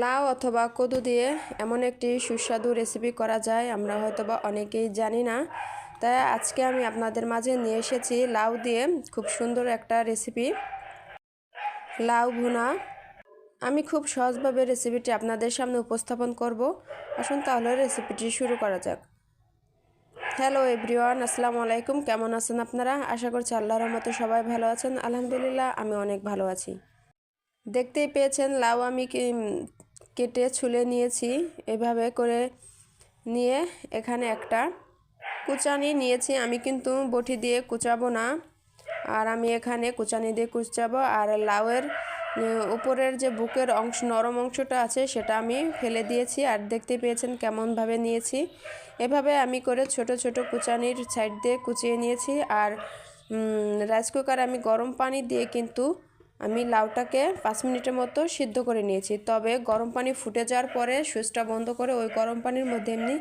লাউ অথবা কদু দিয়ে এমন একটি সুস্বাদু রেসিপি করা যায় আমরা হয়তোবা অনেকেই জানি না। তাই আজকে আমি আপনাদের মাঝে নিয়ে এসেছি লাউ দিয়ে খুব সুন্দর একটা রেসিপি, লাউ ভুনা। আমি খুব সহজভাবে রেসিপিটি আপনাদের সামনে উপস্থাপন করব। আসুন তাহলে রেসিপিটি শুরু করা যাক। হ্যালো এভরিওয়ান, আসসালামু আলাইকুম। কেমন আছেন আপনারা? আশা করছি আল্লাহর রহমতে সবাই ভালো আছেন। আলহামদুলিল্লাহ আমি অনেক ভালো আছি। দেখতেই পেয়েছেন লাউ আমি কেটে ছুলে নিয়েছি। এভাবে করে নিয়ে এখানে একটা কুচানি নিয়েছি। আমি কিন্তু বটি দিয়ে কুচাবো না, আর আমি এখানে কুচানি দিয়ে কুচাবো। আর লাউয়ের উপরের যে বুকের অংশ, নরম অংশটা আছে সেটা আমি ফেলে দিয়েছি। আর দেখতে পেয়েছেন কেমনভাবে নিয়েছি। এভাবে আমি করে ছোট ছোট কুচানির সাইড দিয়ে কুচিয়ে নিয়েছি। আর রাইস কুকারে আমি গরম পানি দিয়ে কিন্তু আমি লাউটাকে 5 মিনিটের মতো সিদ্ধ করে নিয়েছি। তবে গরম পানি ফুটে যাওয়ার পরে সুইচটা বন্ধ করে ওই গরম পানির মধ্যে এমনি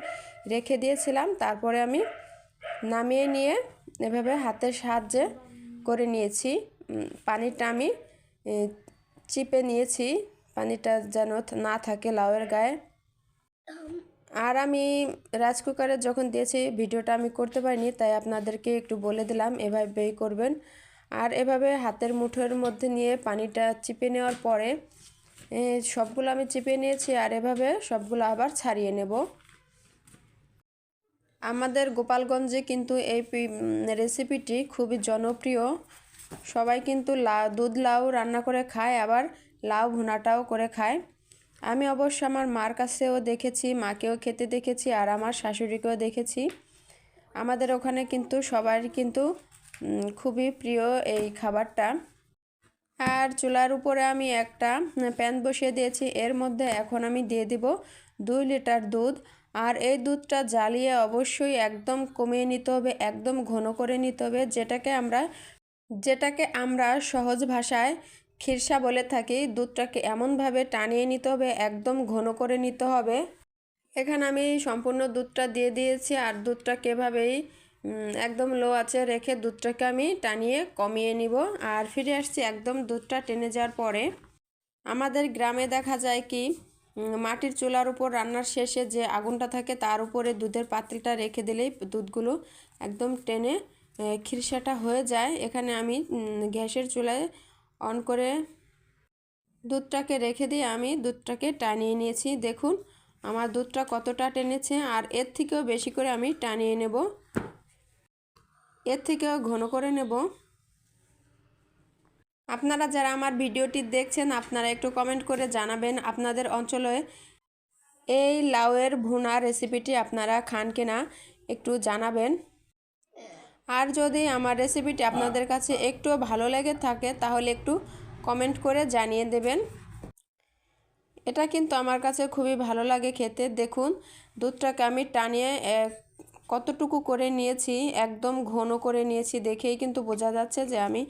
রেখে দিয়েছিলাম। তারপরে আমি নামিয়ে নিয়ে এভাবে হাতের সাহায্যে করে নিয়েছি। পানিটা আমি চিপে নিয়েছি, পানিটা যেন না থাকে লাউয়ের গায়ে। আর আমি রাইস কুকারে যখন দিয়েছি ভিডিওটা আমি করতে পারিনি, তাই আপনাদেরকে একটু বলে দিলাম এভাবেই করবেন। আর এভাবে হাতের মুঠোর মধ্যে নিয়ে পানিটা চিপে নেওয়ার পরে সবগুলো আমি চিপে নিয়েছি। আর এভাবে সবগুলো আবার ছাড়িয়ে নেব। আমাদের গোপালগঞ্জে কিন্তু এই রেসিপিটি খুবই জনপ্রিয়। সবাই কিন্তু দুধ লাউ রান্না করে খায়, আবার লাউ ভুনাটাও করে খায়। আমি অবশ্য আমার মার কাছেও দেখেছি, মাকেও খেতে দেখেছি, আর আমার শাশুড়িকেও দেখেছি। আমাদের ওখানে কিন্তু সবারই কিন্তু খুবই প্রিয় এই খাবারটা। আর চুলার উপরে আমি একটা প্যান বসিয়ে দিয়েছি। এর মধ্যে এখন আমি দিয়ে দিব 2 লিটার দুধ। আর এই দুধটা জ্বালিয়ে অবশ্যই একদম কমিয়ে নিতে হবে, একদম ঘন করে নিতে হবে, যেটাকে আমরা সহজ ভাষায় খিরসা বলে থাকি। দুধটাকে এমনভাবে টানিয়ে নিতে হবে, একদম ঘন করে নিতে হবে। এখানে আমি সম্পূর্ণ দুধটা দিয়ে দিয়েছি। আর দুধটাকে এভাবেই একদম লো আঁচে রেখে দুধটাকে আমি টানিয়ে কমিয়ে নিব। আর ফিরে আসছি একদম দুধটা টেনে যাওয়ার পরে। আমাদের গ্রামে দেখা যায় কি, মাটির চুলার উপর রান্নার শেষে যে আগুনটা থাকে তার উপরে দুধের পাতিলটা রেখে দিলেই দুধগুলো একদম টেনে খিরসাটা হয়ে যায়। এখানে আমি গ্যাসের চুলায় অন করে দুধটাকে রেখে দিয়ে আমি দুধটাকে টানিয়ে নিয়েছি। দেখুন আমার দুধটা কতটা টেনেছে। আর এর থেকেও বেশি করে আমি টানিয়ে নেব, এর থেকেও ঘন করে নেব। আপনারা যারা আমার ভিডিওটি দেখছেন আপনারা একটু কমেন্ট করে জানাবেন আপনাদের অঞ্চলে এই লাউয়ের ভুনা রেসিপিটি আপনারা খান কিনা, একটু জানাবেন। আর যদি আমার রেসিপিটি আপনাদের কাছে একটু ভালো লেগে থাকে তাহলে একটু কমেন্ট করে জানিয়ে দেবেন। এটা কিন্তু আমার কাছে খুবই ভালো লাগে খেতে। দেখুন দুধটাকে আমি টানিয়ে কতটুকু করে নিয়েছি, একদম ঘন করে নিয়েছি। দেখেই কিন্তু বোঝা যাচ্ছে যে আমি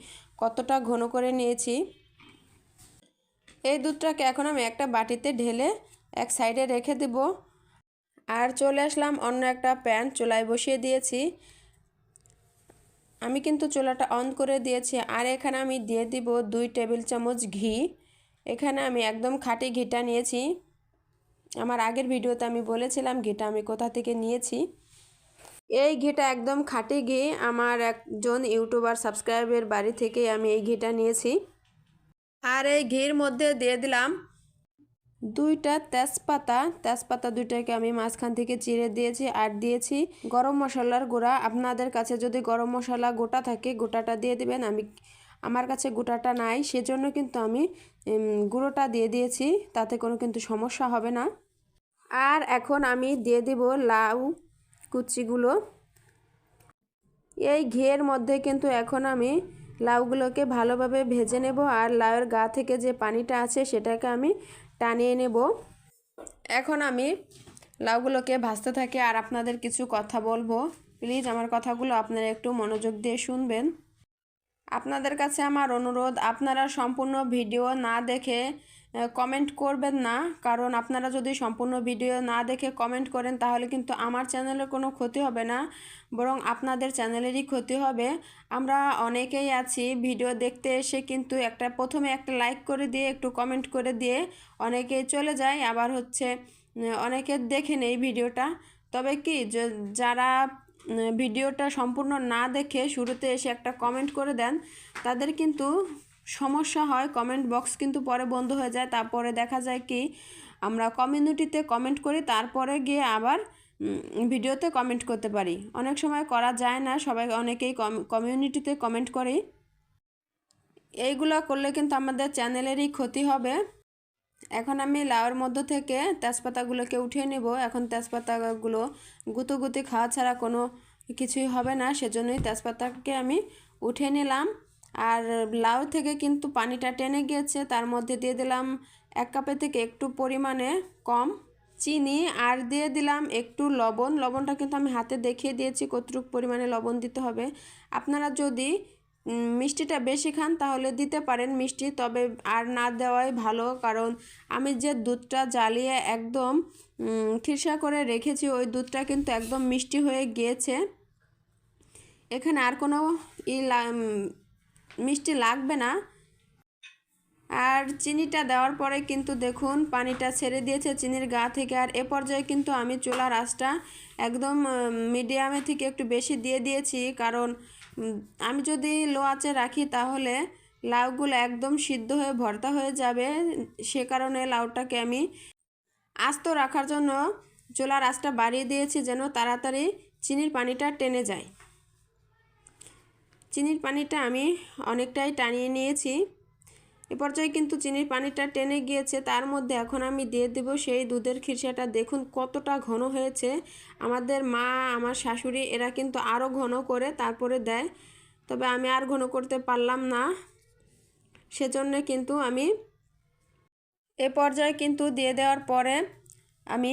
কতটা ঘন করে নিয়েছি। এই দুধটাকে এখন আমি একটা বাটিতে ঢেলে এক সাইডে রেখে দেব। আর চলে আসলাম অন্য একটা প্যান চুলায় বসিয়ে দিয়েছি। আমি কিন্তু চুলাটা অন করে দিয়েছি। আর এখানে আমি দিয়ে দিব 2 টেবিল চামচ ঘি। এখানে আমি একদম খাঁটি ঘিটা নিয়েছি। আমার আগের ভিডিওতে আমি বলেছিলাম ঘিটা আমি কোথা থেকে নিয়েছি। এই ঘিটা একদম খাঁটি ঘি, আমার একজন ইউটিউবার সাবস্ক্রাইবের বাড়ি থেকে আমি এই ঘিটা নিয়েছি। আর এই ঘির মধ্যে দিয়ে দিলাম 2টা তেজপাতা 2টাকে আমি মাঝখান থেকে চিড়ে দিয়েছি। আর দিয়েছি গরম মশলার গুঁড়া। আপনাদের কাছে যদি গরম মশলা গোটা থাকে গোটাটা দিয়ে দিবেন। আমার কাছে গোটাটা নাই, সেজন্য কিন্তু আমি গুঁড়োটা দিয়ে দিয়েছি, তাতে কোনো কিন্তু সমস্যা হবে না। আর এখন আমি দিয়ে দিব লাউ কুচিগুলো। এই ঘিয়ের মধ্যে কিন্তু এখন আমি লাউগুলোকে ভালোভাবে ভেজে নেব। আর লাউয়ের গা থেকে যে পানিটা আছে সেটাকে আমি টানিয়ে নেব। এখন আমি লাউগুলোকে ভাজতে থাকি আর আপনাদের কিছু কথা বলবো। প্লিজ আমার কথাগুলো আপনারা একটু মনোযোগ দিয়ে শুনবেন। আপনাদের কাছে আমার অনুরোধ, আপনারা সম্পূর্ণ ভিডিও না দেখে কমেন্ট করবেন না, কারণ আপনারা যদি সম্পূর্ণ ভিডিও না দেখে কমেন্ট করেন তাহলে কিন্তু আমার চ্যানেলের কোনো ক্ষতি হবে না, বরং আপনাদের চ্যানেলেরই ক্ষতি হবে। আমরা অনেকেই আছি ভিডিও দেখতে এসে কিন্তু প্রথমে একটা লাইক করে দিয়ে একটু কমেন্ট করে দিয়ে অনেকেই চলে যায়, আবার হচ্ছে অনেকে দেখে নেই ভিডিওটা। তবে কি যারা ভিডিওটা সম্পূর্ণ না দেখে শুরুতে এসে একটা কমেন্ট করে দেন তাদের কিন্তু সমস্যা হয়, কমেন্ট বক্স কিন্তু পরে বন্ধ হয়ে যায়। তারপরে দেখা যায় কি আমরা কমিউনিটিতে কমেন্ট করি, তারপরে গিয়ে আবার ভিডিওতে কমেন্ট করতে পারি। অনেক সময় করা যায় না, অনেকেই কমিউনিটিতে কমেন্ট করে। এইগুলো করলে কিন্তু আমাদের চ্যানেলেরই ক্ষতি হবে। এখন আমি লাউয়ের মধ্য থেকে তেজপাতাগুলোকে উঠিয়ে নেব। এখন তেজপাতাগুলো গুঁতোগুতি খাওয়া ছাড়া কোনো কিছুই হবে না, সেজন্যই তেজপাতাকে আমি উঠিয়ে নিলাম। আর লাউ থেকে কিন্তু পানিটা টেনে গিয়েছে, তার মধ্যে দিয়ে দিলাম 1 কাপের থেকে একটু পরিমাণে কম চিনি, আর দিয়ে দিলাম একটু লবণ। লবণটা কিন্তু আমি হাতে দেখিয়ে দিয়েছি কতটুকু পরিমাণে লবণ দিতে হবে। আপনারা যদি মিষ্টিটা বেশি খান তাহলে দিতে পারেন মিষ্টি, তবে আর না দেওয়াই ভালো, কারণ আমি যে দুধটা জ্বালিয়ে একদম খিরসা করে রেখেছি ওই দুধটা কিন্তু একদম মিষ্টি হয়ে গিয়েছে। এখানে আর কোনো মিষ্টি লাগবে না। আর চিনিটা দেওয়ার পরে কিন্তু দেখুন পানিটা ছেড়ে দিয়েছে চিনির গা থেকে। আর এ পর্যায়ে কিন্তু আমি চুলার আঁচটা একদম মিডিয়ামে থেকে একটু বেশি দিয়ে দিয়েছি, কারণ আমি যদি লো আঁচে রাখি তাহলে লাউগুলো একদম সিদ্ধ হয়ে ভর্তা হয়ে যাবে। সে কারণে লাউটাকে আমি আস্ত রাখার জন্য চুলার আঁচটা বাড়িয়ে দিয়েছি, যেন তাড়াতাড়ি চিনির পানিটা টেনে যায়। চিনির পানিটা আমি অনেকটাই টানিয়ে নিয়েছি। এ পর্যায়ে কিন্তু চিনির পানিটা টেনে গিয়েছে। তার মধ্যে এখন আমি দিয়ে দেব সেই দুধের খিরসাটা। দেখুন কতটা ঘন হয়েছে। আমাদের মা, আমার শাশুড়ি এরা কিন্তু আরও ঘন করে তারপরে দেয়, তবে আমি আর ঘন করতে পারলাম না, সেজন্য কিন্তু আমি এ পর্যায়ে কিন্তু দিয়ে দেওয়ার পরে আমি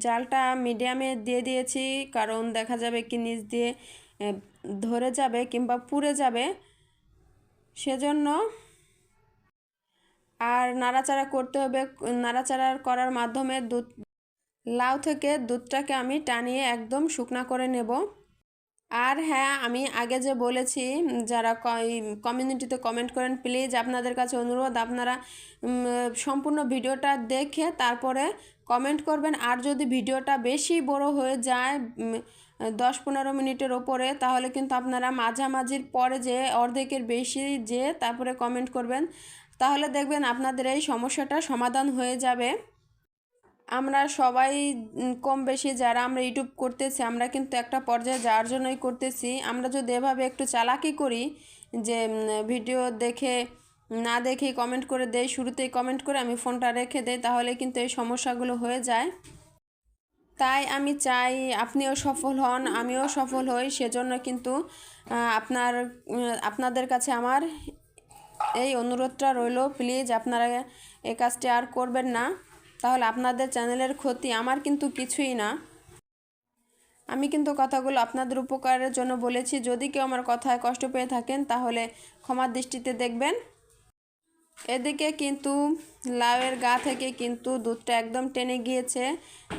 জালটা মিডিয়ামে দিয়ে দিয়েছি, কারণ দেখা যাবে কি নিচ দিয়ে ধরে যাবে কিংবা পুড়ে যাবে, সেজন্য। আর নাড়াচাড়া করতে হবে। নাড়াচাড়া করার মাধ্যমে লাউ থেকে দুধটাকে আমি টানিয়ে একদম শুকনা করে নেব। আর হ্যাঁ, আমি আগে যে বলেছি যারা কমিউনিটিতে কমেন্ট করেন, প্লিজ আপনাদের কাছে অনুরোধ আপনারা সম্পূর্ণ ভিডিওটা দেখে তারপরে কমেন্ট করবেন। আর যদি ভিডিওটা বেশি বড় হয়ে যায় 10-15 মিনিটের ওপরে, তাহলে কিন্তু আপনারা মাঝামাঝির পরে যে অর্ধেকের বেশি যে তারপরে কমেন্ট করবেন, তাহলে দেখবেন আপনাদের এই সমস্যাটা সমাধান হয়ে যাবে। আমরা সবাই কম বেশি যারা আমরা ইউটিউব করতেছি, আমরা কিন্তু একটা পর্যায়ে যাওয়ার জন্যই করতেছি। আমরা যদি এভাবে একটু চালাকি করি যে ভিডিও দেখে না দেখেই কমেন্ট করে দেই, শুরুতেই কমেন্ট করে আমি ফোনটা রেখে দেই, তাহলে কিন্তু এই সমস্যাগুলো হয়ে যায়। তাই আমি চাই আপনিও সফল হন, আমিও সফল হই। সেজন্য কিন্তু আপনাদের কাছে আমার এই অনুরোধটা রইল, প্লিজ আপনারা এই কাজটি আর করবেন না, তাহলে আপনাদের চ্যানেলের ক্ষতি, আমার কিন্তু কিছুই না। আমি কিন্তু কথাগুলো আপনাদের উপকারের জন্য বলেছি। যদি কেউ আমার কথায় কষ্ট পেয়ে থাকেন তাহলে ক্ষমার দৃষ্টিতে দেখবেন। এদিকে কিন্তু লাউয়ের গা থেকে কিন্তু দুধটা একদম টেনে গিয়েছে।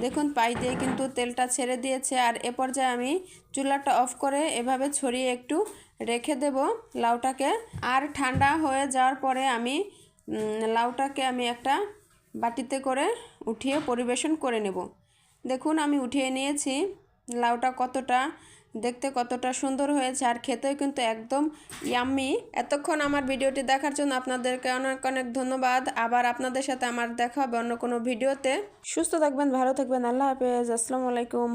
দেখুন পাশ দিয়ে কিন্তু তেলটা ছেড়ে দিয়েছে। আর এ পর্যায়ে আমি চুলাটা অফ করে এভাবে ছড়িয়ে একটু রেখে দেব লাউটাকে। আর ঠান্ডা হয়ে যাওয়ার পরে আমি লাউটাকে আমি একটা বাটিতে করে উঠিয়ে পরিবেশন করে নেব। দেখুন আমি উঠিয়ে নিয়েছি। লাউটা দেখতে কতটা সুন্দর হয়েছে, আর খেতেও কিন্তু একদম ইয়াম্মি। এতক্ষণ আমার ভিডিওটি দেখার জন্য আপনাদেরকে অনেক অনেক ধন্যবাদ। আবার আপনাদের সাথে আমার দেখা হবে অন্য কোনো ভিডিওতে। সুস্থ থাকবেন, ভালো থাকবেন। আল্লাহ হাফেজ। আসসালামু আলাইকুম।